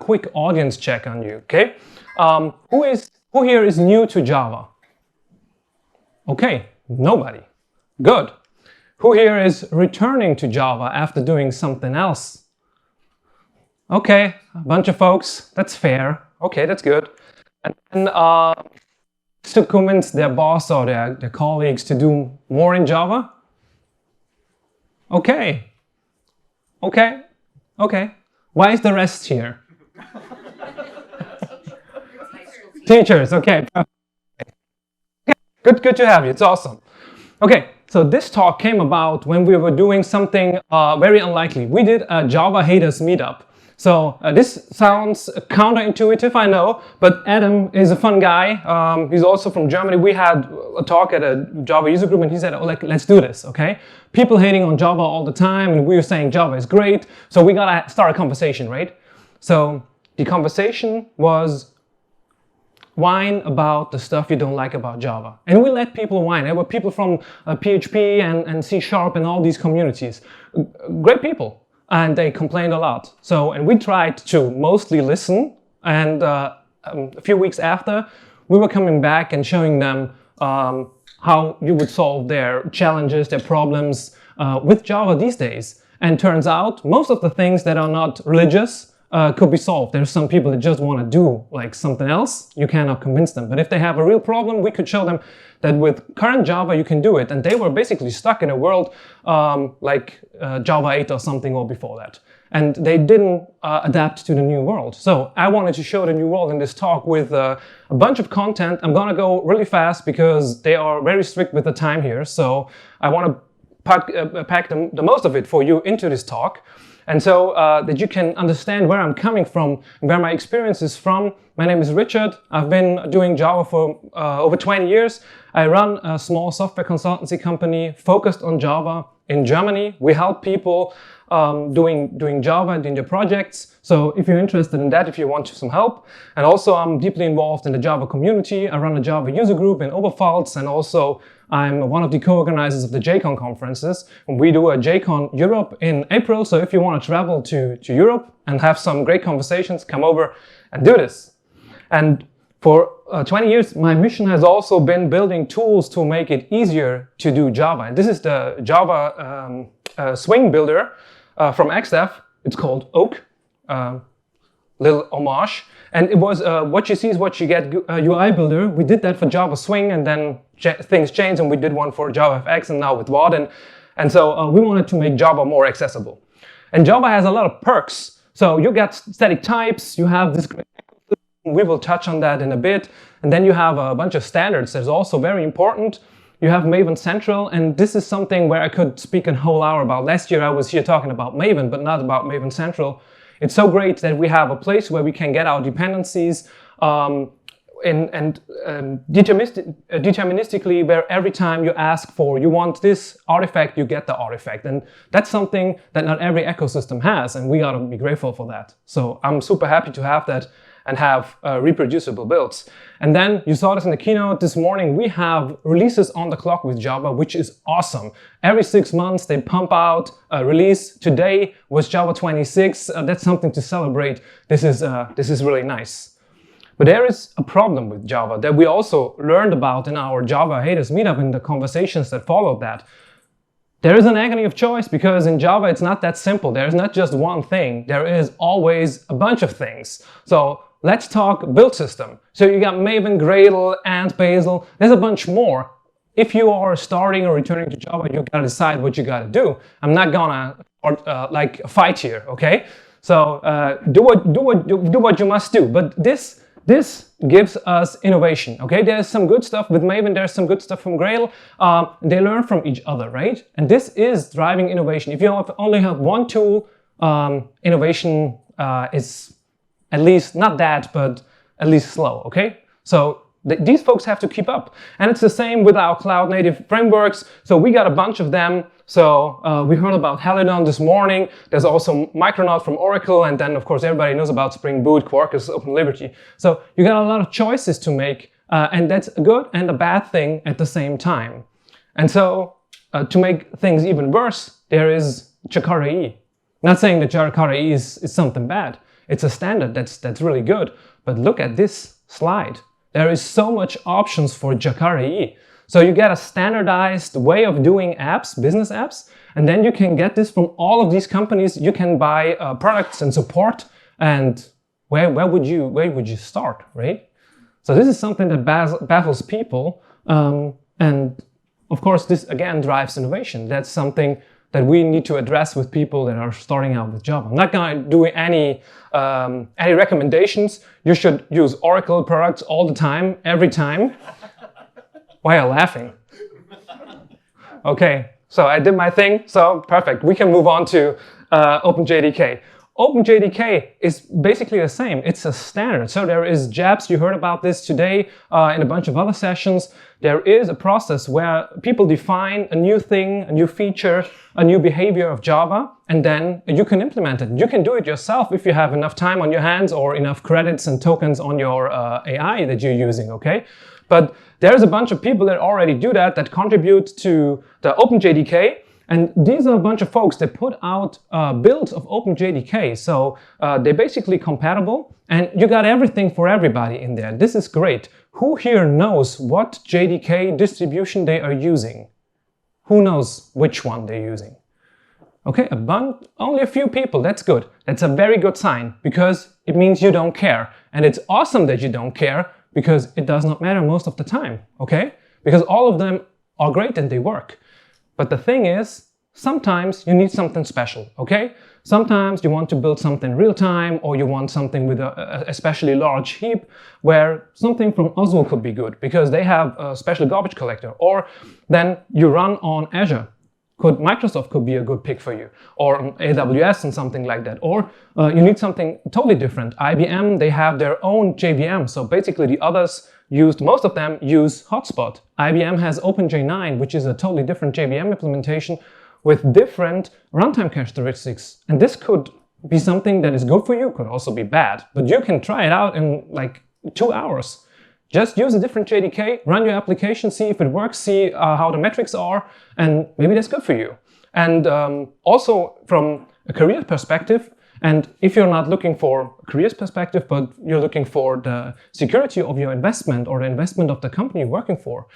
quick audience check on you, okay? Who here is new to Java? Okay, nobody. Good. Who here is returning to Java after doing something else? Okay, a bunch of folks. That's fair. Okay, that's good. And to convince their boss or their colleagues to do more in Java? Okay. Okay. Okay. Why is the rest here? Teachers, okay. Good to have you. It's awesome. Okay, so this talk came about when we were doing something very unlikely. We did a Java haters meetup. So this sounds counterintuitive, I know, but Adam is a fun guy. He's also from Germany. We had a talk at a Java user group and he said, oh, let's do this, okay? People hating on Java all the time and we were saying Java is great. So we gotta start a conversation, right? So the conversation was whine about the stuff you don't like about Java. And we let people whine. There were people from PHP and C# and all these communities. Great people. And they complained a lot. So, and we tried to mostly listen. And a few weeks after, we were coming back and showing them how you would solve their challenges, their problems with Java these days. And turns out, most of the things that are not religious could be solved. There's some people that just want to do like something else. You cannot convince them. But if they have a real problem, we could show them that with current Java you can do it. And they were basically stuck in a world like Java 8 or something or before that. And they didn't adapt to the new world. So I wanted to show the new world in this talk with a bunch of content. I'm gonna go really fast because they are very strict with the time here. So I want to pack the most of it for you into this talk. And so that you can understand where I'm coming from, where my experience is from. My name is Richard. I've been doing Java for over 20 years. I run a small software consultancy company focused on Java in Germany. We help people doing Java and in their projects. So if you're interested in that, if you want some help. And also I'm deeply involved in the Java community. I run a Java user group in Oberpfalz, and also I'm one of the co-organizers of the JCon conferences. And we do a JCon Europe in April. So if you want to travel to Europe and have some great conversations, come over and do this. And for 20 years, my mission has also been building tools to make it easier to do Java. And this is the Java swing builder from XDEV. It's called Oak, little homage. And it was what you see is what you get UI builder. We did that for Java Swing, and then things changed, and we did one for JavaFX and now with Vaadin. And so we wanted to make Java more accessible. And Java has a lot of perks. So you get static types, you have this great ecosystem. We will touch on that in a bit. And then you have a bunch of standards that's also very important. You have Maven Central, and this is something where I could speak a whole hour about. Last year I was here talking about Maven, but not about Maven Central. It's so great that we have a place where we can get our dependencies deterministically, where every time you ask for, you want this artifact, you get the artifact. And that's something that not every ecosystem has, and we gotta be grateful for that. So I'm super happy to have that and have reproducible builds. And then you saw this in the keynote this morning, we have releases on the clock with Java, which is awesome. Every 6 months they pump out a release. Today was Java 26. That's something to celebrate. This is really nice. But there is a problem with Java that we also learned about in our Java haters meetup in the conversations that followed that. There is an agony of choice because in Java it's not that simple. There is not just one thing. There is always a bunch of things. So let's talk build system. So you got Maven, Gradle, and Bazel. There's a bunch more. If you are starting or returning to Java, you gotta decide what you gotta do. I'm not gonna like fight here, okay? So do what you must do. But this gives us innovation, okay? There's some good stuff with Maven, there's some good stuff from Gradle. They learn from each other, right? And this is driving innovation. If you only have one tool, innovation is at least not that, but at least slow, okay? So these folks have to keep up. And it's the same with our cloud native frameworks. So we got a bunch of them. So we heard about Halidon this morning. There's also Micronaut from Oracle. And then, of course, everybody knows about Spring Boot, Quarkus, OpenLiberty. So you got a lot of choices to make. And that's a good and a bad thing at the same time. And so to make things even worse, there is Jakarta EE. Not saying that Jakarta EE is something bad. It's a standard that's really good. But look at this slide. There is so much options for Jakarta EE. So you get a standardized way of doing apps, business apps, and then you can get this from all of these companies. You can buy products and support, and where would you start, right? So this is something that baffles people, and of course this again drives innovation. That's something that we need to address with people that are starting out with Java. I'm not going to do any recommendations. You should use Oracle products all the time, every time. Why are you laughing? Okay, so I did my thing, so perfect. We can move on to OpenJDK. OpenJDK is basically the same. It's a standard. So there is JABs. You heard about this today in a bunch of other sessions. There is a process where people define a new thing, a new feature, a new behavior of Java, and then you can implement it. You can do it yourself if you have enough time on your hands or enough credits and tokens on your AI that you're using, okay? But there's a bunch of people that already do that contribute to the OpenJDK. And these are a bunch of folks that put out builds of OpenJDK. So they're basically compatible, and you got everything for everybody in there. This is great. Who here knows what JDK distribution they are using? Who knows which one they're using? Okay, only a few people. That's good. That's a very good sign, because it means you don't care. And it's awesome that you don't care, because it does not matter most of the time, okay? Because all of them are great and they work. But the thing is, sometimes you need something special, okay? Sometimes you want to build something real time, or you want something with a especially large heap, where something from Oslo could be good because they have a special garbage collector. Or then you run on Azure. Microsoft could be a good pick for you, or on AWS and something like that. Or you need something totally different. IBM, they have their own JVM. So basically the others most of them use Hotspot. IBM has OpenJ9, which is a totally different JVM implementation with different runtime characteristics. And this could be something that is good for you, could also be bad. But you can try it out in like 2 hours. Just use a different JDK, run your application, see if it works, see how the metrics are, and maybe that's good for you. And also from a career perspective, and if you're not looking for a careers perspective, but you're looking for the security of your investment or the investment of the company you're working for,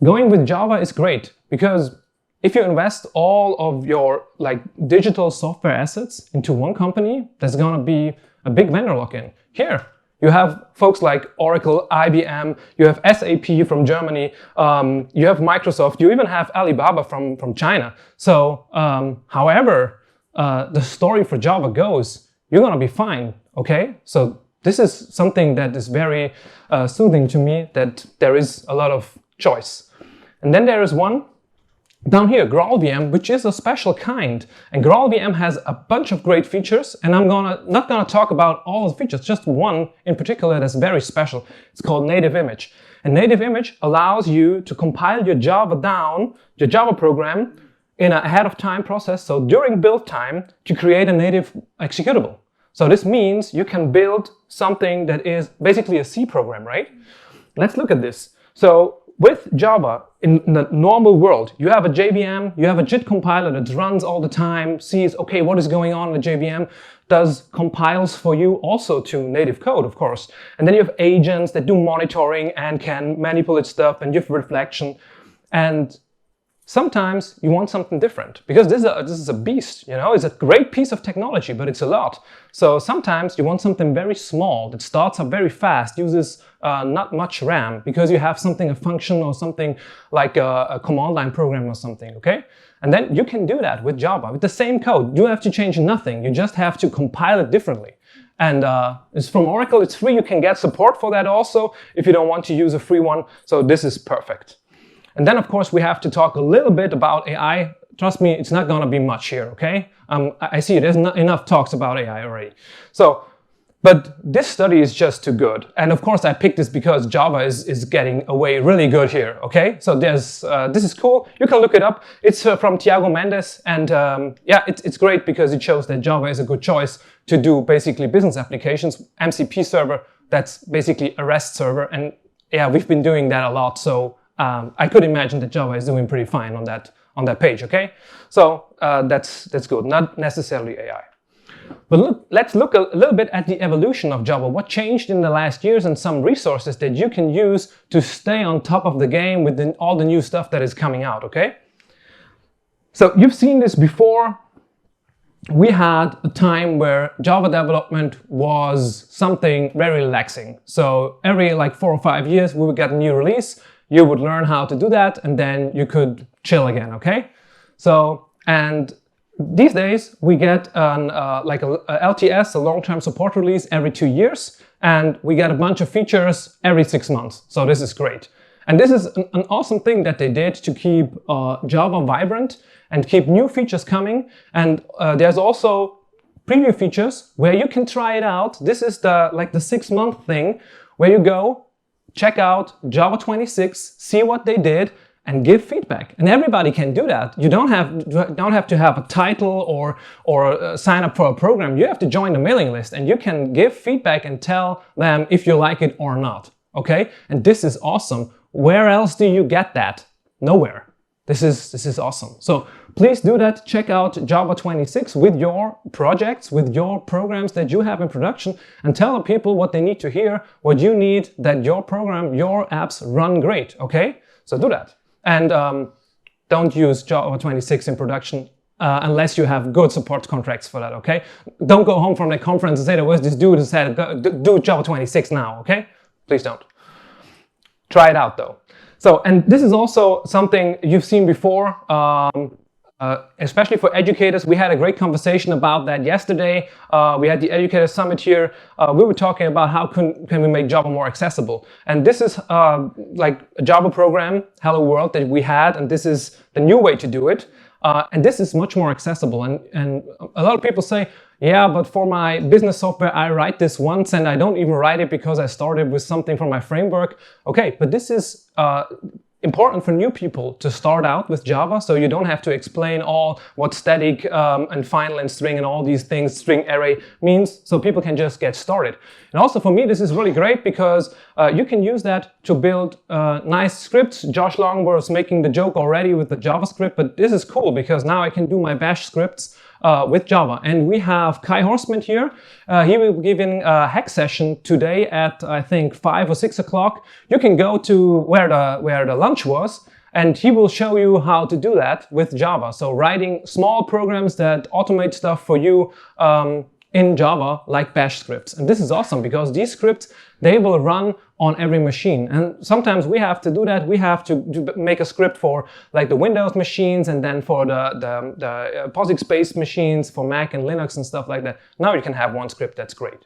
going with Java is great, because if you invest all of your digital software assets into one company, there's going to be a big vendor lock-in. Here, you have folks like Oracle, IBM, you have SAP from Germany, you have Microsoft, you even have Alibaba from China. So, however the story for Java goes, you're going to be fine, okay? So this is something that is very soothing to me, that there is a lot of choice. And then there is one down here, GraalVM, which is a special kind. And GraalVM has a bunch of great features, and I'm not gonna talk about all the features, just one in particular that's very special. It's called native image. And native image allows you to compile your Java program in an ahead of time process, so during build time, to create a native executable. So this means you can build something that is basically a C program, right? Let's look at this. So with Java, in the normal world, you have a JVM, you have a JIT compiler that runs all the time, sees, okay, what is going on in the JVM, compiles for you also to native code, of course. And then you have agents that do monitoring and can manipulate stuff, and you have reflection. And sometimes you want something different, because this is a beast, you know, it's a great piece of technology, but it's a lot. So sometimes you want something very small that starts up very fast, uses not much RAM, because you have a function or something like a command line program or something, okay? And then you can do that with Java, with the same code. You have to change nothing, you just have to compile it differently. And it's from Oracle, it's free, you can get support for that also, if you don't want to use a free one, so this is perfect. And then, of course, we have to talk a little bit about AI. Trust me, it's not going to be much here, okay? I see there's not enough talks about AI already. So, but this study is just too good. And of course, I picked this because Java is getting away really good here, okay? So this is cool. You can look it up. It's from Thiago Mendes. And yeah, it's great because it shows that Java is a good choice to do basically business applications. MCP server, that's basically a REST server. And yeah, we've been doing that a lot. So I could imagine that Java is doing pretty fine on that page, okay? So that's good, not necessarily AI. But let's look a little bit at the evolution of Java, what changed in the last years and some resources that you can use to stay on top of the game with all the new stuff that is coming out, okay? So you've seen this before. We had a time where Java development was something very relaxing. So every like 4 or 5 years we would get a new release, you would learn how to do that, and then you could chill again, okay? So, and these days we get like a LTS, a long-term support release, every 2 years, and we get a bunch of features every 6 months. So this is great. And this is an awesome thing that they did to keep Java vibrant and keep new features coming. And there's also preview features where you can try it out. This is the 6-month thing where you go, check out Java 26, see what they did, and give feedback. And everybody can do that. You don't have to have a title or sign up for a program. You have to join the mailing list and you can give feedback and tell them if you like it or not. Okay? And this is awesome. Where else do you get that? Nowhere. This is awesome. So please do that. Check out Java 26 with your projects, with your programs that you have in production, and tell the people what they need to hear, what you need that your program, your apps run great. Okay? So do that. And don't use Java 26 in production unless you have good support contracts for that, okay? Don't go home from the conference and say there was this dude who said, do Java 26 now, okay? Please don't. Try it out though. So, and this is also something you've seen before, especially for educators. We had a great conversation about that yesterday. We had the Educator Summit here. We were talking about how can we make Java more accessible. And this is like a Java program, Hello World, that we had, and this is the new way to do it. And this is much more accessible. And a lot of people say, yeah, but for my business software, I write this once and I don't even write it because I started with something from my framework. Okay, but this is important for new people to start out with Java, so you don't have to explain all what static and final and string and all these things, string array means, so people can just get started. And also for me, this is really great because you can use that to build nice scripts. Josh Long was making the joke already with the JavaScript, but this is cool because now I can do my bash scripts with Java. And we have Kai Horstman here. He will be giving a hack session today at, I think, 5 or 6 o'clock. You can go to where the lunch was, and he will show you how to do that with Java. So writing small programs that automate stuff for you in Java, like bash scripts. And this is awesome because these scripts, they will run on every machine. And sometimes we have to do that. We have to make a script for like the Windows machines and then for the POSIX-based machines for Mac and Linux and stuff like that. Now you can have one script that's great.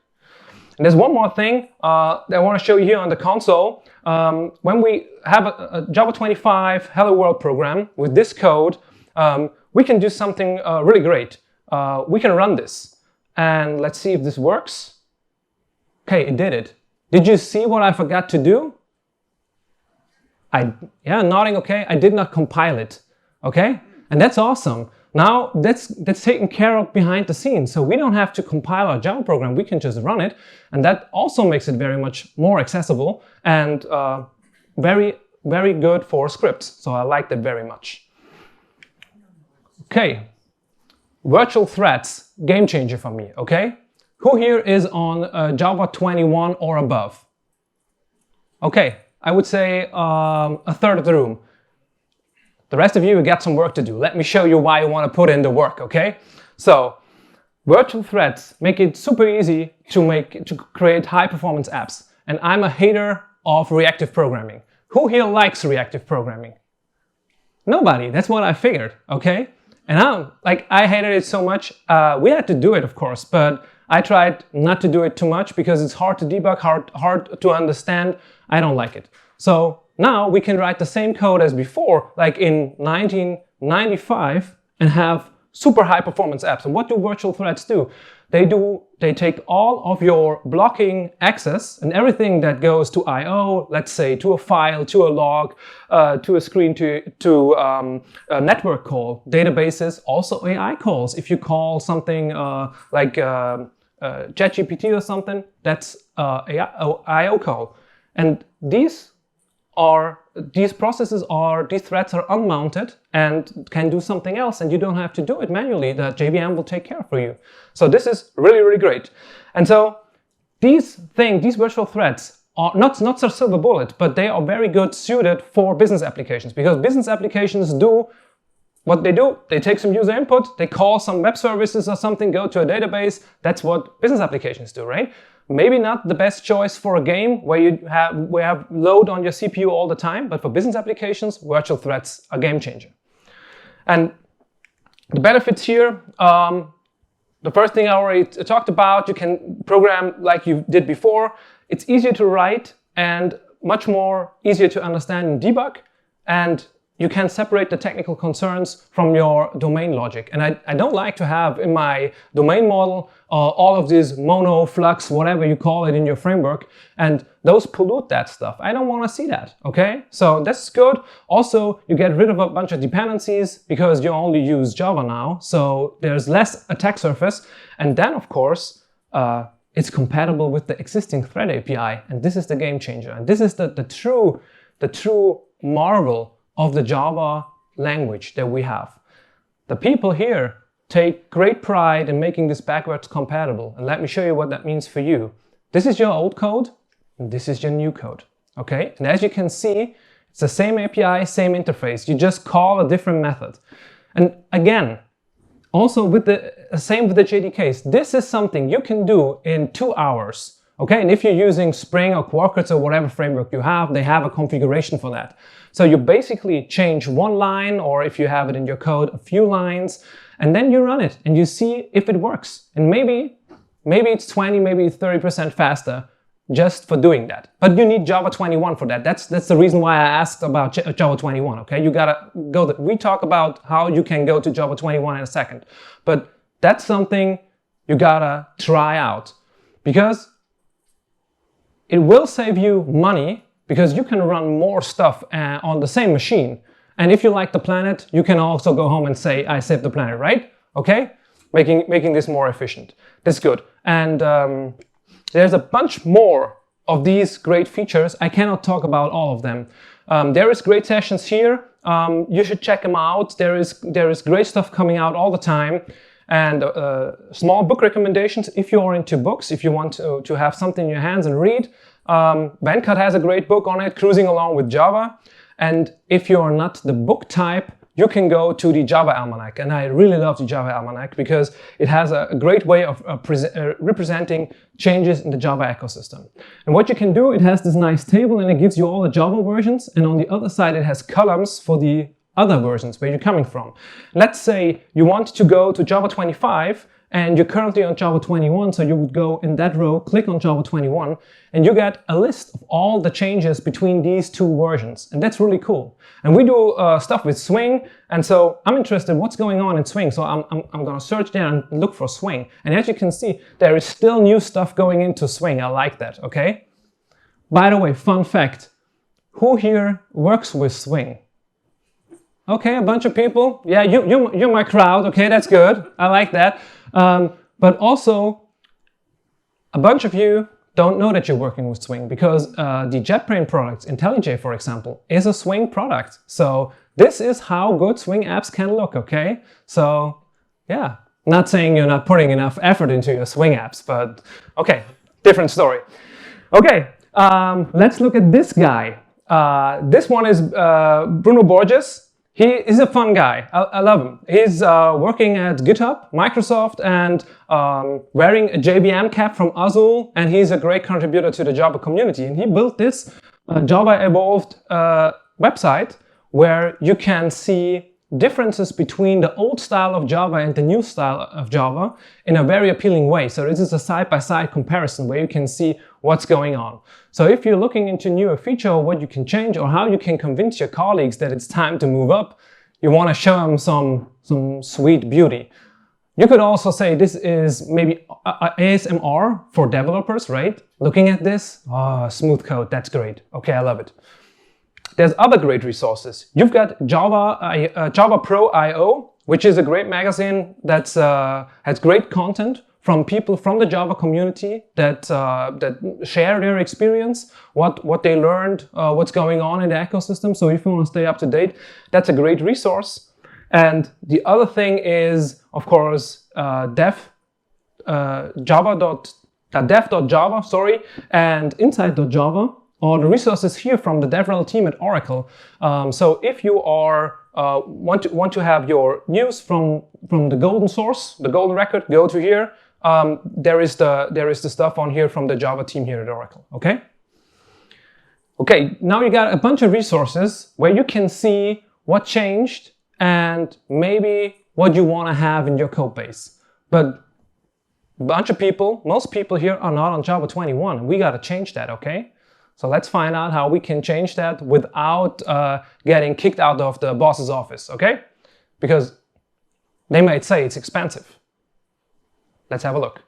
And there's one more thing that I want to show you here on the console. When we have a Java 25 Hello World program with this code, we can do something really great. We can run this. And let's see if this works. Okay, it did it. Did you see what I forgot to do? Yeah, nodding okay. I did not compile it. Okay? And that's awesome. Now that's taken care of behind the scenes. So we don't have to compile our Java program. We can just run it. And that also makes it very much more accessible and very, very good for scripts. So I like that very much. Okay. Virtual threads, game changer for me, okay? Who here is on Java 21 or above? Okay, I would say a third of the room. The rest of you got some work to do. Let me show you why you want to put in the work, okay? So, virtual threads make it super easy to create high-performance apps. And I'm a hater of reactive programming. Who here likes reactive programming? Nobody, that's what I figured, okay? And I hated it so much. We had to do it, of course, but I tried not to do it too much because it's hard to debug, hard to understand. I don't like it. So now we can write the same code as before, like in 1995, and have super high performance apps. And what do virtual threads do? They take all of your blocking access and everything that goes to I/O, let's say to a file, to a log, to a screen, to a network call, databases, also AI calls. If you call something like ChatGPT or something, that's I/O call. And these are these threads are unmounted and can do something else, and you don't have to do it manually. The JVM will take care for you. So this is really, really great. And so these virtual threads are not a silver bullet, but they are very good suited for business applications, because business applications do what they do. They take some user input, they call some web services or something, go to a database. That's what business applications do, right? Maybe not the best choice for a game where you have load on your CPU all the time, but for business applications, virtual threads are a game changer. And the benefits here, the first thing I already talked about, you can program like you did before. It's easier to write and much more easier to understand and debug. And you can separate the technical concerns from your domain logic. And I don't like to have in my domain model all of this mono, flux, whatever you call it in your framework, and those pollute that stuff. I don't want to see that, okay? So that's good. Also, you get rid of a bunch of dependencies because you only use Java now, so there's less attack surface. And then, of course, it's compatible with the existing thread API, and this is the game changer. And this is the true marvel of the Java language that we have. The people here take great pride in making this backwards compatible. And let me show you what that means for you. This is your old code, and this is your new code, okay? And as you can see, it's the same API, same interface. You just call a different method. And again, also with the same with the JDKs, this is something you can do in 2 hours. Okay, and if you're using Spring or Quarkus or whatever framework you have, they have a configuration for that. So you basically change one line, or if you have it in your code, a few lines, and then you run it and you see if it works. And maybe it's 20, maybe it's 30% faster just for doing that. But you need Java 21 for that. That's the reason why I asked about Java 21, okay? You gotta go, we talk about how you can go to Java 21 in a second. But that's something you gotta try out, because it will save you money, because you can run more stuff on the same machine. And if you like the planet, you can also go home and say, I saved the planet, right? Okay? Making this more efficient. That's good. And there's a bunch more of these great features. I cannot talk about all of them. There is great sessions here. You should check them out. There is great stuff coming out all the time. And small book recommendations if you are into books, if you want to have something in your hands and read. Venkat has a great book on it, Cruising Along with Java. And if you are not the book type, you can go to the Java Almanac. And I really love the Java Almanac because it has a great way of representing changes in the Java ecosystem. And what you can do, it has this nice table and it gives you all the Java versions. And on the other side, it has columns for the other versions where you're coming from. Let's say you want to go to Java 25 and you're currently on Java 21, so you would go in that row, click on Java 21, and you get a list of all the changes between these two versions. And that's really cool. And we do stuff with Swing, and so I'm interested in what's going on in Swing, so I'm gonna search there and look for Swing. And as you can see, there is still new stuff going into Swing. I like that, okay? By the way, fun fact, who here works with Swing? Okay, a bunch of people. Yeah, you're my crowd. Okay, that's good. I like that. But also, a bunch of you don't know that you're working with Swing because the JetBrains products, IntelliJ for example, is a Swing product. So this is how good Swing apps can look, okay? So yeah, not saying you're not putting enough effort into your Swing apps, but okay, different story. Okay, let's look at this guy. This one is Bruno Borges. He is a fun guy. I love him. He's working at GitHub, Microsoft, and wearing a JVM cap from Azul, and he's a great contributor to the Java community. And he built this Java Evolved website where you can see differences between the old style of Java and the new style of Java in a very appealing way. So this is a side-by-side comparison where you can see what's going on. So if you're looking into newer feature or what you can change or how you can convince your colleagues that it's time to move up, you want to show them some sweet beauty. You could also say this is maybe ASMR for developers, right? Looking at this, smooth code, that's great. Okay, I love it. There's other great resources. You've got Java Pro IO, which is a great magazine that has great content from people from the Java community that share their experience, what they learned, what's going on in the ecosystem. So if you want to stay up to date, that's a great resource. And the other thing is, of course, dev.java, sorry, and inside.java are the resources here from the DevRel team at Oracle. So if you are want to have your news from the golden source, the golden record, go to here. There is the stuff on here from the Java team here at Oracle. Okay. Okay. Now you got a bunch of resources where you can see what changed and maybe what you want to have in your code base. But a bunch of people, most people here are not on Java 21, and we got to change that. Okay. So let's find out how we can change that without getting kicked out of the boss's office, okay? Because they might say it's expensive. Let's have a look.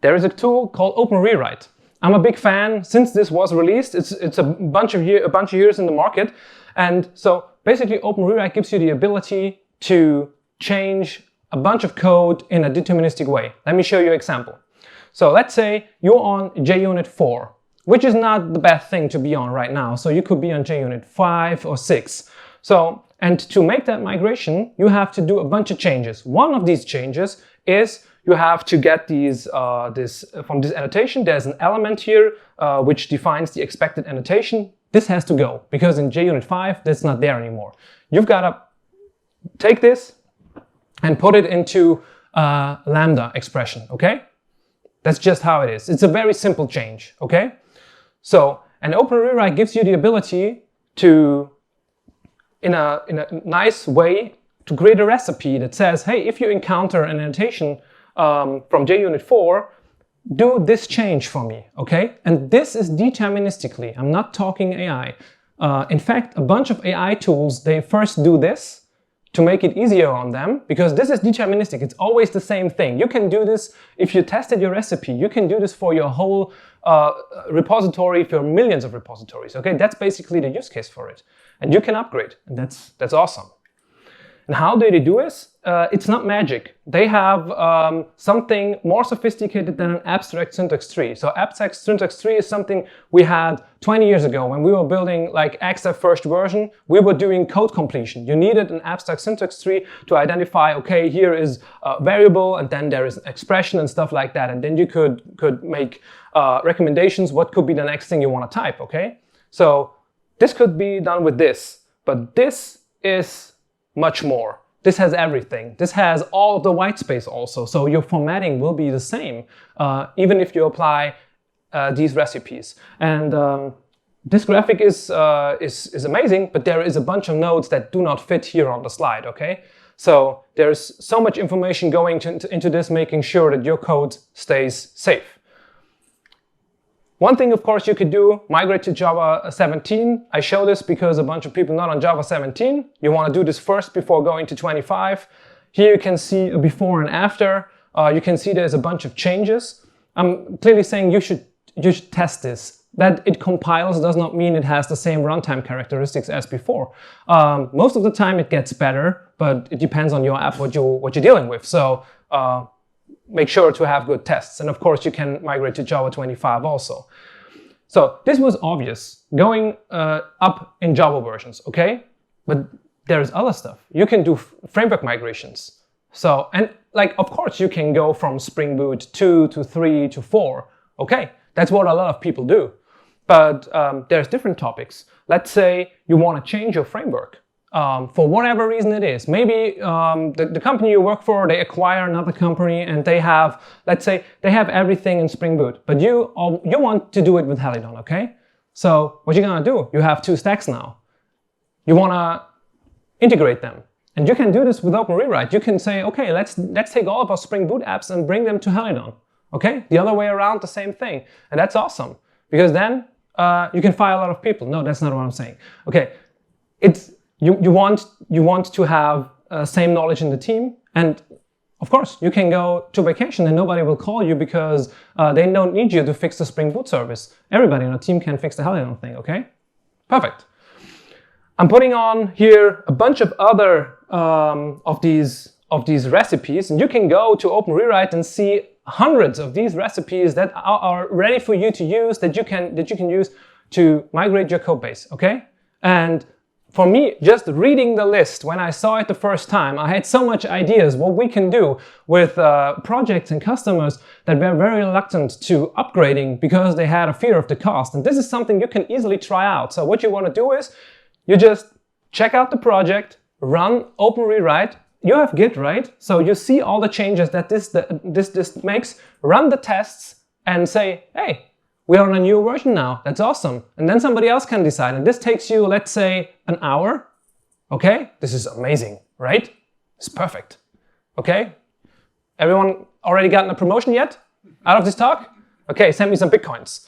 There is a tool called OpenRewrite. I'm a big fan since this was released. It's a bunch of years in the market, and so basically OpenRewrite gives you the ability to change a bunch of code in a deterministic way. Let me show you an example. So let's say you're on JUnit 4. Which is not the best thing to be on right now. So you could be on JUnit 5 or 6. So, and to make that migration, you have to do a bunch of changes. One of these changes is you have to get these, from this annotation, there's an element here which defines the expected annotation. This has to go because in JUnit 5, that's not there anymore. You've got to take this and put it into Lambda expression, okay? That's just how it is. It's a very simple change, okay? So, and OpenRewrite gives you the ability to, in a nice way, to create a recipe that says, hey, if you encounter an annotation from JUnit 4, do this change for me, okay? And this is deterministically. I'm not talking AI. In fact, a bunch of AI tools, they first do this to make it easier on them, because this is deterministic. It's always the same thing. You can do this, if you tested your recipe, you can do this for your whole repository, for millions of repositories, okay? That's basically the use case for it. And you can upgrade, and that's awesome. And how do they do this? It's not magic. They have something more sophisticated than an abstract syntax tree. So abstract syntax tree is something we had 20 years ago when we were building like XDEV first version. We were doing code completion. You needed an abstract syntax tree to identify, okay, here is a variable, and then there is an expression and stuff like that. And then you could make recommendations. What could be the next thing you want to type, okay? So this could be done with this, but this is much more. This has everything. This has all of the white space also. So your formatting will be the same, even if you apply these recipes. And this graphic is amazing, but there is a bunch of nodes that do not fit here on the slide, okay? So there's so much information going into this, making sure that your code stays safe. One thing, of course, you could do, migrate to Java 17. I show this because a bunch of people not on Java 17. You want to do this first before going to 25. Here you can see a before and after. You can see there's a bunch of changes. I'm clearly saying you should test this. That it compiles does not mean it has the same runtime characteristics as before. Most of the time it gets better, but it depends on your app, what you're dealing with. So make sure to have good tests. And of course, you can migrate to Java 25 also. So this was obvious, going up in Java versions, okay? But there's other stuff. You can do framework migrations. So, and like, of course, you can go from Spring Boot 2 to 3 to 4. Okay, that's what a lot of people do. But there's different topics. Let's say you want to change your framework. For whatever reason it is. Maybe the company you work for, they acquire another company and they have, let's say, they have everything in Spring Boot, but you want to do it with Helidon, okay? So what you're gonna do, you have two stacks now. You wanna integrate them. And you can do this with OpenRewrite. You can say, okay, let's take all of our Spring Boot apps and bring them to Helidon, okay? The other way around, the same thing. And that's awesome, because then you can fire a lot of people. No, that's not what I'm saying. Okay, it's, You want to have same knowledge in the team, and of course you can go to vacation and nobody will call you because they don't need you to fix the Spring Boot service. Everybody on the team can fix the Helidon thing, okay? Perfect. I'm putting on here a bunch of other of these of these recipes, and you can go to OpenRewrite and see hundreds of these recipes that are ready for you to use, that you can use to migrate your code base, okay? And for me, just reading the list, when I saw it the first time, I had so much ideas what we can do with projects and customers that were very reluctant to upgrading because they had a fear of the cost. And this is something you can easily try out. So what you want to do is you just check out the project, run OpenRewrite. You have Git, right? So you see all the changes that this makes, run the tests and say, hey, we're on a new version now. That's awesome. And then somebody else can decide. And this takes you, let's say, an hour. Okay? This is amazing, right? It's perfect. Okay? Everyone already gotten a promotion yet out of this talk? Okay, send me some Bitcoins.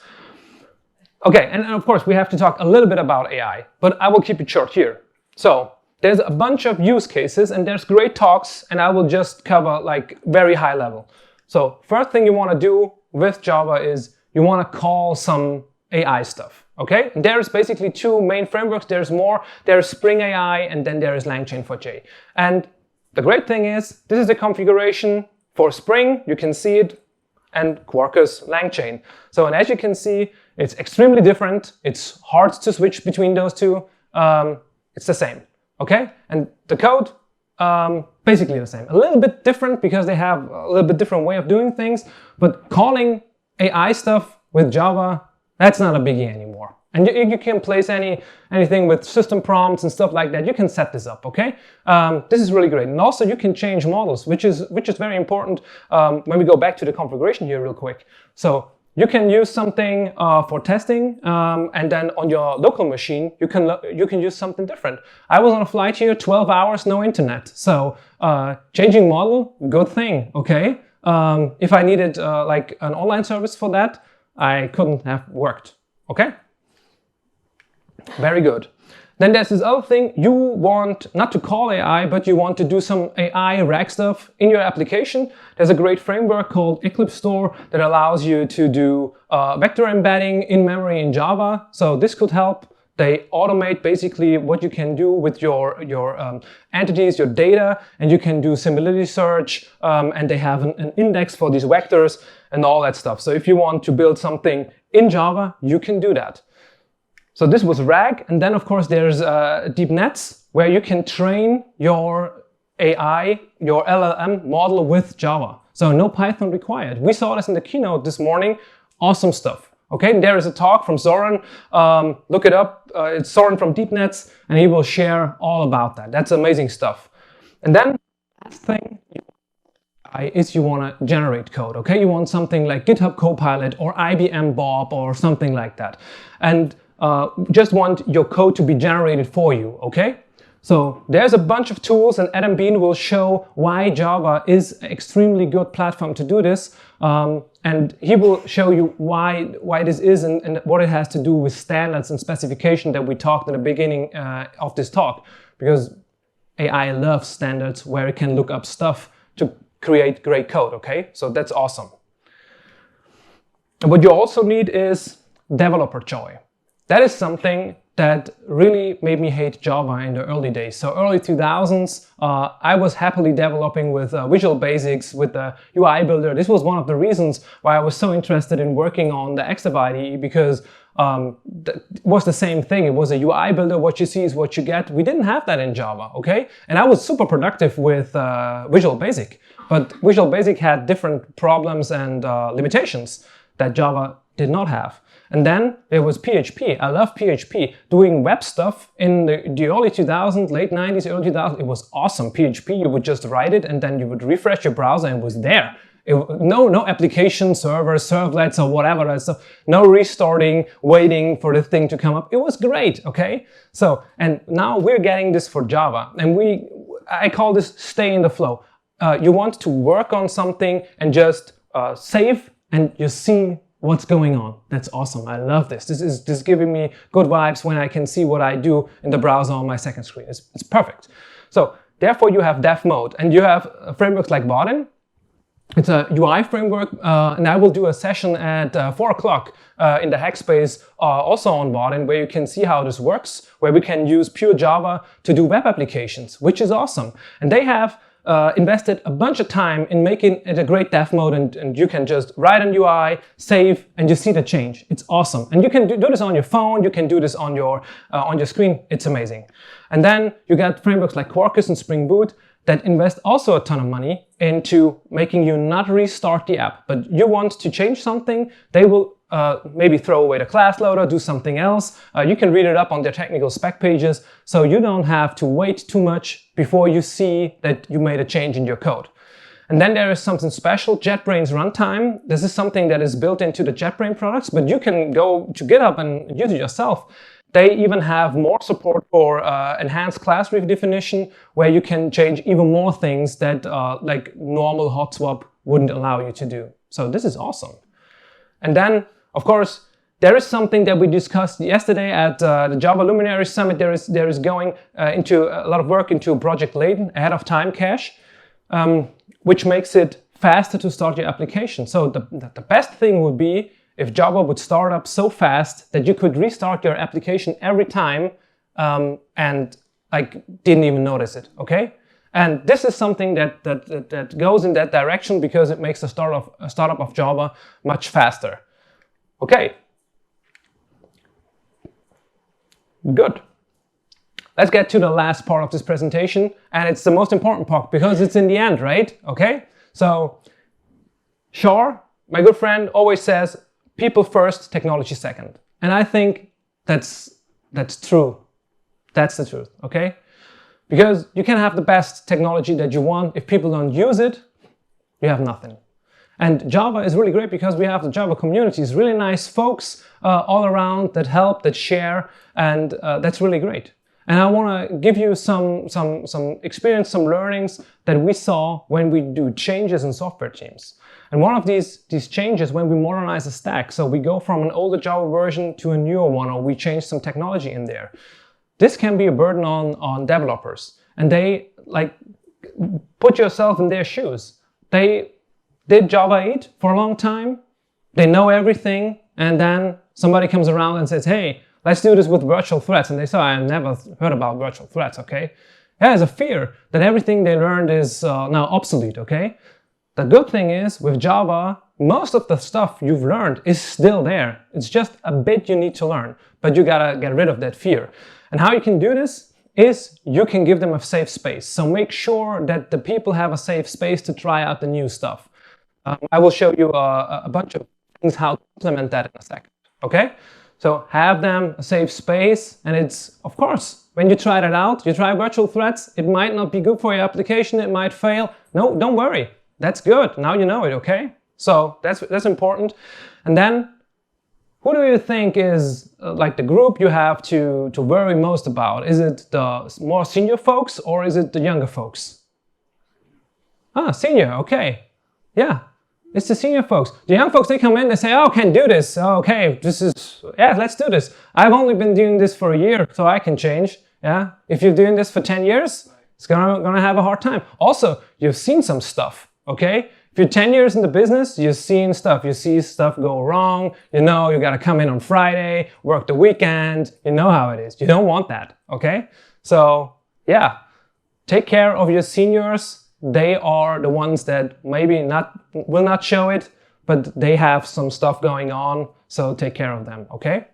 Okay, and of course, we have to talk a little bit about AI, but I will keep it short here. So there's a bunch of use cases and there's great talks, and I will just cover like very high level. So first thing you want to do with Java is you want to call some AI stuff, okay? And there's basically two main frameworks. There's more. There's Spring AI, and then there is LangChain4j. And the great thing is, this is the configuration for Spring. You can see it, and Quarkus LangChain. So, and as you can see, it's extremely different. It's hard to switch between those two. It's the same, okay? And the code, basically the same. A little bit different because they have a little bit different way of doing things, but calling AI stuff with Java, that's not a biggie anymore. And you can place anything with system prompts and stuff like that. You can set this up, okay? This is really great. And also you can change models, which is very important when we go back to the configuration here real quick. So you can use something for testing, and then on your local machine, you can use something different. I was on a flight here, 12 hours, no internet. So changing model, good thing, okay? If I needed like an online service for that, I couldn't have worked, okay? Very good. Then there's this other thing, you want not to call AI, but you want to do some AI RAG stuff in your application. There's a great framework called Eclipse Store that allows you to do vector embedding in memory in Java. So this could help. They automate basically what you can do with your entities, your data, and you can do similarity search, and they have an index for these vectors and all that stuff. So if you want to build something in Java, you can do that. So this was RAG, and then of course there's deep nets where you can train your AI, your LLM model with Java. So no Python required. We saw this in the keynote this morning. Awesome stuff. Okay, and there is a talk from Zoran. Look it up. It's Zoran from DeepNets, and he will share all about that. That's amazing stuff. And then last thing is you want to generate code. Okay, you want something like GitHub Copilot or IBM Bob or something like that, and just want your code to be generated for you. Okay. So there's a bunch of tools, and Adam Bean will show why Java is an extremely good platform to do this. And he will show you why this is and what it has to do with standards and specification that we talked in the beginning of this talk. Because AI loves standards where it can look up stuff to create great code, okay? So that's awesome. And what you also need is developer joy. That is something that really made me hate Java in the early days. So early 2000s, I was happily developing with Visual Basics, with the UI builder. This was one of the reasons why I was so interested in working on the XDEV IDE, because it was the same thing. It was a UI builder. What you see is what you get. We didn't have that in Java, okay? And I was super productive with Visual Basic, but Visual Basic had different problems and limitations that Java did not have. And then there was PHP. I love PHP. Doing web stuff in the early 2000s, late 90s, early 2000s, it was awesome. PHP, you would just write it and then you would refresh your browser and it was there. No application servers, servlets or whatever that stuff. No restarting, waiting for the thing to come up. It was great, okay? So, and now we're getting this for Java. And I call this stay in the flow. You want to work on something and just save and you see what's going on. That's awesome. I love this. This is just giving me good vibes when I can see what I do in the browser on my second screen. It's perfect. So therefore you have dev mode and you have frameworks like Vaadin. It's a UI framework, and I will do a session at 4 o'clock in the Hackspace also on Vaadin, where you can see how this works, where we can use pure Java to do web applications, which is awesome. And they have invested a bunch of time in making it a great dev mode, and you can just write an UI, save, and you see the change. It's awesome. And you can do this on your phone, you can do this on your screen. It's amazing. And then you get frameworks like Quarkus and Spring Boot that invest also a ton of money into making you not restart the app, but you want to change something, they will maybe throw away the class loader, do something else. You can read it up on their technical spec pages, so you don't have to wait too much before you see that you made a change in your code. And then there is something special, JetBrains Runtime. This is something that is built into the JetBrains products, but you can go to GitHub and use it yourself. They even have more support for enhanced class redefinition, where you can change even more things that like normal hot swap wouldn't allow you to do. So this is awesome. And then, of course, there is something that we discussed yesterday at the Java Luminary Summit. There is going into a lot of work into Project Latent, ahead of time cache, which makes it faster to start your application. So the best thing would be if Java would start up so fast that you could restart your application every time and like didn't even notice it, okay? And this is something that goes in that direction because it makes the startup of Java much faster. Okay. Good. Let's get to the last part of this presentation, and it's the most important part because it's in the end, right? Okay? So, Shar, my good friend, always says, people first, technology second. And I think that's true. That's the truth, okay? Because you can have the best technology that you want. If people don't use it, you have nothing. And Java is really great because we have the Java communities, really nice folks all around that help, that share, and that's really great. And I want to give you some experience, some learnings that we saw when we do changes in software teams. And one of these changes when we modernize a stack, so we go from an older Java version to a newer one, or we change some technology in there. This can be a burden on developers. And they, like, put yourself in their shoes. They did Java 8 for a long time, they know everything, and then somebody comes around and says, hey, let's do this with virtual threads. And they say, I never heard about virtual threads, okay? Yeah, there's a fear that everything they learned is now obsolete, okay? The good thing is, with Java, most of the stuff you've learned is still there. It's just a bit you need to learn, but you gotta get rid of that fear. And how you can do this is you can give them a safe space. So make sure that the people have a safe space to try out the new stuff. I will show you a bunch of things how to implement that in a second, okay? So have them a safe space, and it's, of course, when you try that out, you try virtual threads, it might not be good for your application, it might fail. No, don't worry, that's good, now you know it, okay? So that's important. And then, who do you think is like the group you have to worry most about? Is it the more senior folks or is it the younger folks? Ah, senior, okay, yeah. It's the senior folks. The young folks, they come in, they say, oh, can't do this. Oh, okay, yeah, let's do this. I've only been doing this for a year, so I can change. Yeah, if you're doing this for 10 years, it's gonna have a hard time. Also, you've seen some stuff, okay? If you're 10 years in the business, you've seen stuff. You see stuff go wrong. You know, you gotta come in on Friday, work the weekend. You know how it is. You don't want that, okay? So, yeah, take care of your seniors. They are the ones that maybe will not show it, but they have some stuff going on, so take care of them, okay?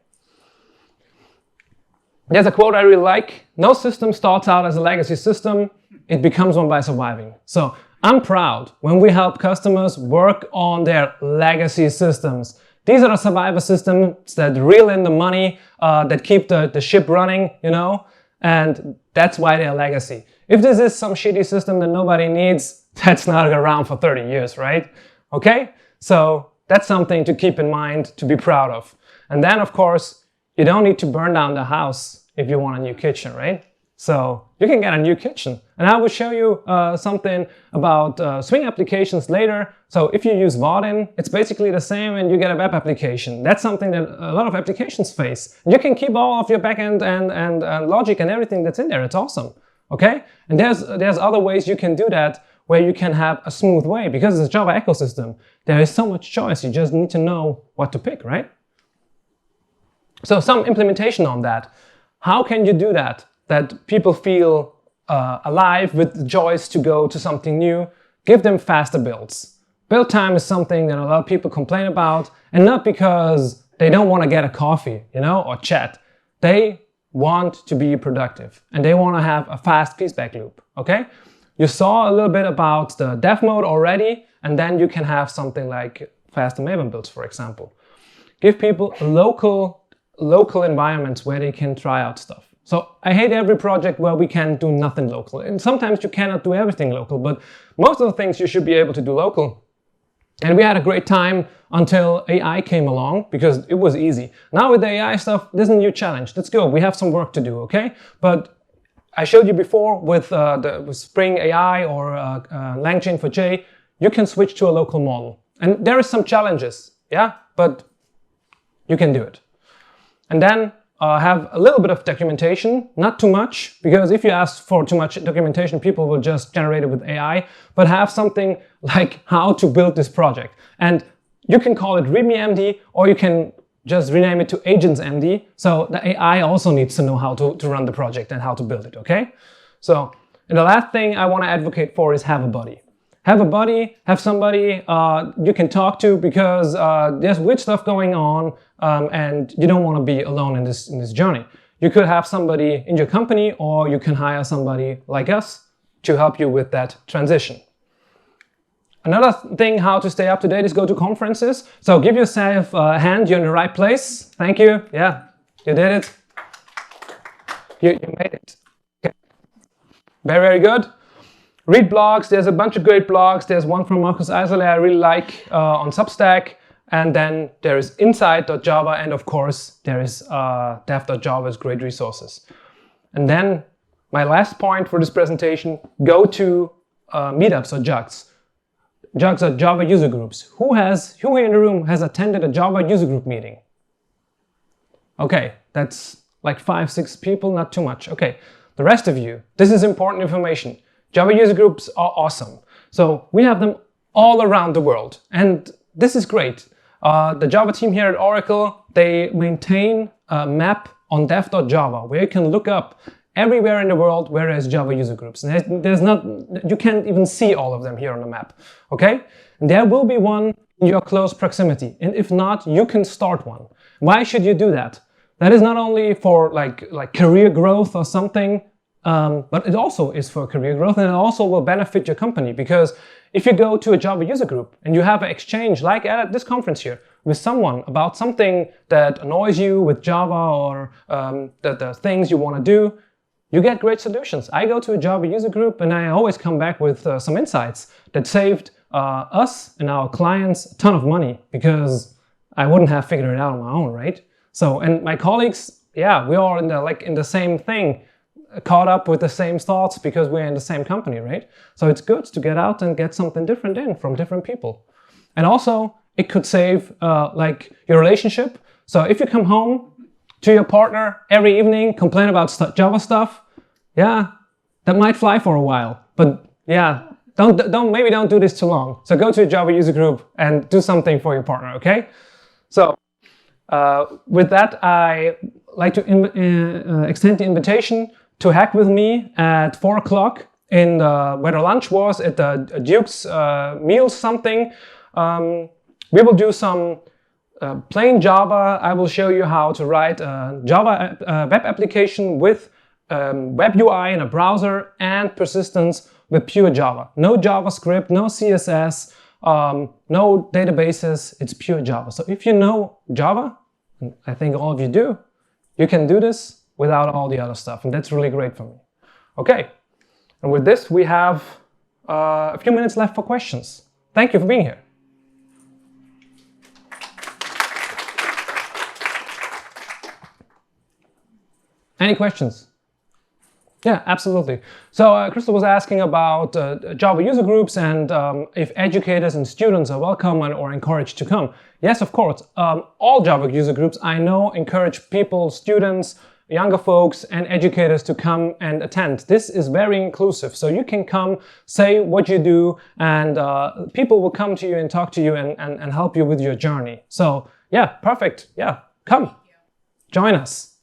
There's a quote I really like. No system starts out as a legacy system, it becomes one by surviving. So I'm proud when we help customers work on their legacy systems. These are the survivor systems that reel in the money, that keep the ship running, you know, and that's why they're legacy. If this is some shitty system that nobody needs, that's not around for 30 years, right? Okay? So that's something to keep in mind, to be proud of. And then, of course, you don't need to burn down the house if you want a new kitchen, right? So you can get a new kitchen. And I will show you something about Swing applications later. So if you use Vaadin, it's basically the same and you get a web application. That's something that a lot of applications face. You can keep all of your backend and logic and everything that's in there. It's awesome. Okay? And there's other ways you can do that where you can have a smooth way. Because it's a Java ecosystem, there is so much choice. You just need to know what to pick, right? So some implementation on that. How can you do that? That people feel alive with the joys to go to something new, give them faster builds. Build time is something that a lot of people complain about, and not because they don't want to get a coffee, you know, or chat. They want to be productive and they want to have a fast feedback loop, okay? You saw a little bit about the dev mode already, and then you can have something like faster Maven builds, for example. Give people local environments where they can try out stuff. So I hate every project where we can do nothing local. And sometimes you cannot do everything local, but most of the things you should be able to do local. And we had a great time until AI came along, because it was easy. Now with the AI stuff, there's a new challenge. Let's go. We have some work to do, okay? But I showed you before with Spring AI or LangChain for J, you can switch to a local model. And there is some challenges, yeah? But you can do it. And then have a little bit of documentation, not too much, because if you ask for too much documentation, people will just generate it with AI, but have something like how to build this project. And you can call it README-MD, or you can just rename it to AgentsMD. So the AI also needs to know how to run the project and how to build it, okay? So, and the last thing I want to advocate for is have a buddy. Have a buddy, have somebody you can talk to, because there's weird stuff going on and you don't want to be alone in this journey. You could have somebody in your company, or you can hire somebody like us to help you with that transition. Another thing how to stay up to date is go to conferences. So give yourself a hand, you're in the right place. Thank you. Yeah, you did it. You made it. Okay. Very, very good. Read blogs. There's a bunch of great blogs. There's one from Markus Eiserle I really like on Substack. And then there is insight.java, and of course there is dev.java's great resources. And then my last point for this presentation, go to meetups or jugs. Jugs are Java user groups. Who here in the room has attended a Java user group meeting? Okay, that's like 5, 6 people, not too much. Okay, the rest of you, this is important information. Java user groups are awesome. So we have them all around the world, and this is great. The Java team here at Oracle, they maintain a map on dev.java where you can look up everywhere in the world where there's Java user groups. And you can't even see all of them here on the map, okay? And there will be one in your close proximity, and if not, you can start one. Why should you do that? That is not only for like career growth or something, but it also is for career growth, and it also will benefit your company, because if you go to a Java user group and you have an exchange like at this conference here with someone about something that annoys you with Java, or the things you want to do, you get great solutions. I go to a Java user group and I always come back with some insights that saved us and our clients a ton of money, because I wouldn't have figured it out on my own, right? So, and my colleagues, yeah, we are in the same thing, caught up with the same thoughts, because we're in the same company, right? So it's good to get out and get something different in from different people. And also, it could save like your relationship. So if you come home to your partner every evening, complain about Java stuff, yeah, that might fly for a while. But yeah, maybe don't do this too long. So go to a Java user group and do something for your partner, okay? So with that, I like to extend the invitation to hack with me at 4 o'clock in where the lunch was, at the Duke's meal something. We will do some plain Java. I will show you how to write a Java web application with web UI in a browser and persistence with pure Java. No JavaScript, no CSS, no databases, it's pure Java. So if you know Java, and I think all of you do, you can do this without all the other stuff, and that's really great for me. Okay, and with this we have a few minutes left for questions. Thank you for being here. Any questions? Yeah, absolutely. So Crystal was asking about Java user groups and if educators and students are welcome or encouraged to come. Yes, of course. All Java user groups I know encourage people, students, younger folks and educators to come and attend. This is very inclusive. So you can come, say what you do, and people will come to you and talk to you and help you with your journey. So yeah, perfect. Yeah, come. Join us.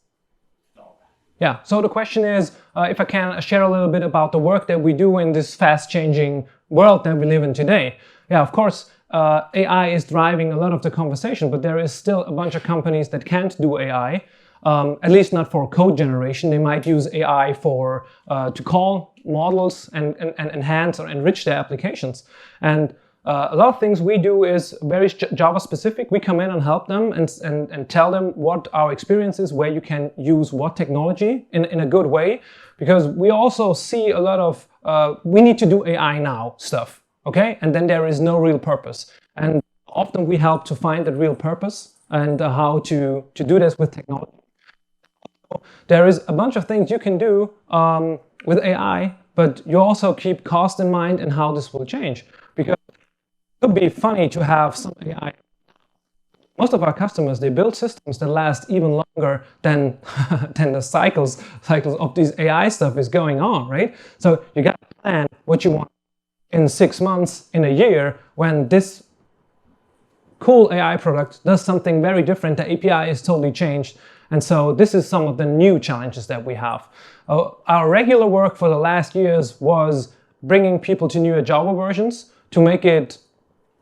Yeah, so the question is if I can share a little bit about the work that we do in this fast-changing world that we live in today. Yeah, of course, AI is driving a lot of the conversation, but there is still a bunch of companies that can't do AI, at least not for code generation. They might use AI for to call models and enhance or enrich their applications. And a lot of things we do is very Java specific. We come in and help them and tell them what our experience is, where you can use what technology in a good way. Because we also see a lot of, we need to do AI now stuff, okay? And then there is no real purpose. And often we help to find the real purpose and how to do this with technology. There is a bunch of things you can do with AI, but you also keep cost in mind and how this will change. Because it would be funny to have some AI. Most of our customers, they build systems that last even longer than the cycles of these AI stuff is going on, right? So you got to plan what you want in 6 months, in a year, when this cool AI product does something very different. The API is totally changed. And so this is some of the new challenges that we have. Our regular work for the last years was bringing people to newer Java versions to make it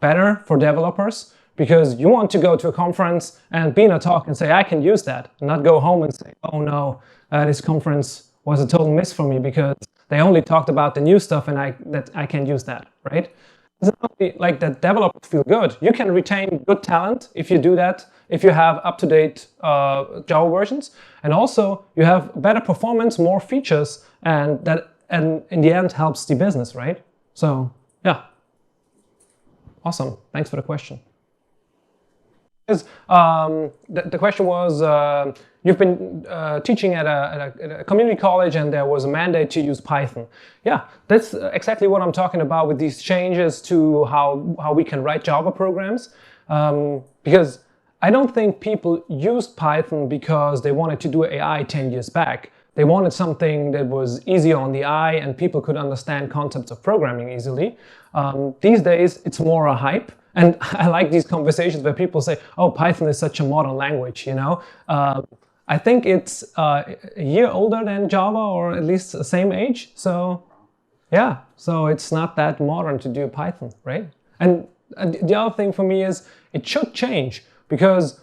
better for developers, because you want to go to a conference and be in a talk and say, I can use that, and not go home and say, oh no, this conference was a total miss for me because they only talked about the new stuff and I can't use that, right? It's not like that developers feel good. You can retain good talent if you do that, if you have up-to-date Java versions, and also you have better performance, more features, and that in the end helps the business, right? So yeah. Awesome. Thanks for the question. The question was, you've been teaching at a community college and there was a mandate to use Python. Yeah, that's exactly what I'm talking about with these changes to how we can write Java programs. Because I don't think people used Python because they wanted to do AI 10 years back. They wanted something that was easy on the eye and people could understand concepts of programming easily. These days, it's more a hype. And I like these conversations where people say, oh, Python is such a modern language, you know. I think it's a year older than Java, or at least the same age. So yeah, so it's not that modern to do Python, right? And the other thing for me is it should change, because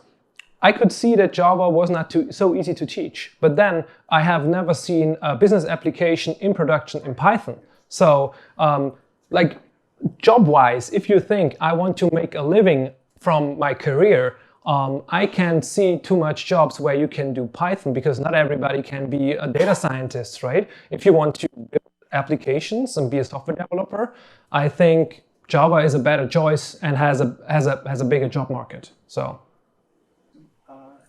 I could see that Java was not so easy to teach, but then I have never seen a business application in production in Python. So like job-wise, if you think I want to make a living from my career, I can't see too much jobs where you can do Python, because not everybody can be a data scientist, right? If you want to build applications and be a software developer, I think Java is a better choice and has a bigger job market. So.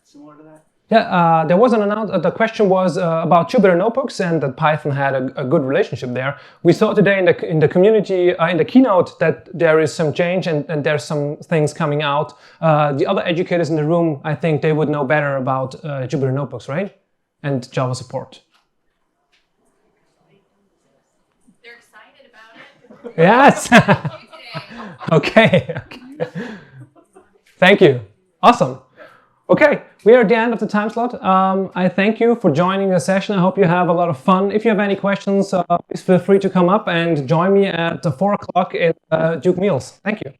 Similar to that? Yeah, there was an announcement. The question was about Jupyter notebooks and that Python had a good relationship there. We saw today in the community, in the keynote, that there is some change and there's some things coming out. The other educators in the room, I think they would know better about Jupyter notebooks, right? And Java support. They're excited about it. Yes. Okay. Thank you. Awesome. Okay, we are at the end of the time slot. I thank you for joining the session. I hope you have a lot of fun. If you have any questions, please feel free to come up and join me at 4 o'clock in Duke Meals. Thank you.